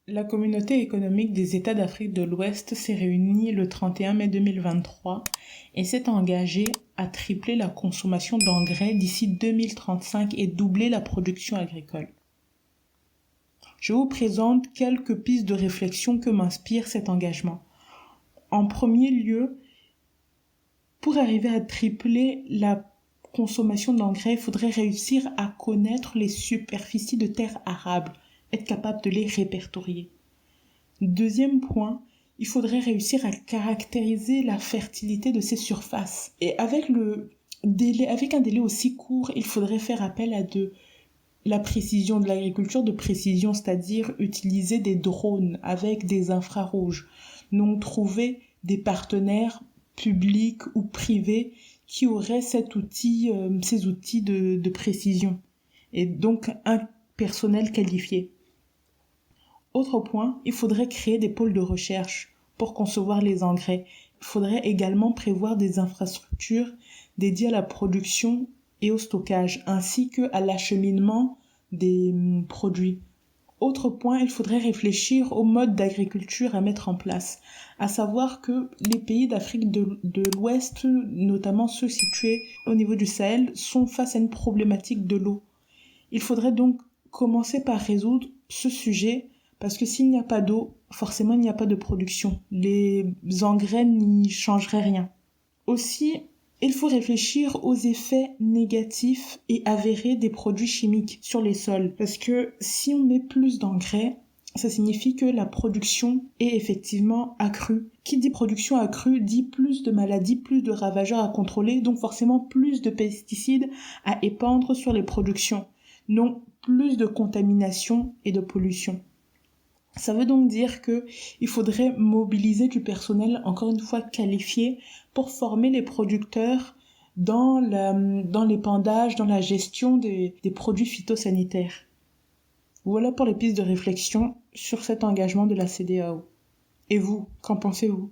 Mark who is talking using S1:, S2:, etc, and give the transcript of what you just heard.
S1: La communauté économique des États d'Afrique de l'Ouest s'est réunie le 31 mai 2023 et s'est engagée à tripler la consommation d'engrais d'ici 2035 et doubler la production agricole. Je vous présente quelques pistes de réflexion que m'inspire cet engagement. En premier lieu, pour arriver à tripler la consommation d'engrais, il faudrait réussir à connaître les superficies de terres arables, être capable de les répertorier. Deuxième point, il faudrait réussir à caractériser la fertilité de ces surfaces. Et avec un délai aussi court, il faudrait faire appel à la précision de l'agriculture de précision, c'est-à-dire utiliser des drones avec des infrarouges. Donc trouver des partenaires publics ou privés qui auraient ces outils de précision. Et donc un personnel qualifié. Autre point, il faudrait créer des pôles de recherche pour concevoir les engrais. Il faudrait également prévoir des infrastructures dédiées à la production et au stockage, ainsi qu'à l'acheminement des produits. Autre point, il faudrait réfléchir au mode d'agriculture à mettre en place, à savoir que les pays d'Afrique de l'Ouest, notamment ceux situés au niveau du Sahel, sont face à une problématique de l'eau. Il faudrait donc commencer par résoudre ce sujet, parce que s'il n'y a pas d'eau, forcément il n'y a pas de production. Les engrais n'y changeraient rien. Aussi, il faut réfléchir aux effets négatifs et avérés des produits chimiques sur les sols. Parce que si on met plus d'engrais, ça signifie que la production est effectivement accrue. Qui dit production accrue dit plus de maladies, plus de ravageurs à contrôler, donc forcément plus de pesticides à épandre sur les productions. Donc plus de contamination et de pollution. Ça veut donc dire qu'il faudrait mobiliser du personnel, encore une fois qualifié, pour former les producteurs dans l'épandage, dans la gestion des produits phytosanitaires. Voilà pour les pistes de réflexion sur cet engagement de la CEDEAO. Et vous, qu'en pensez-vous ?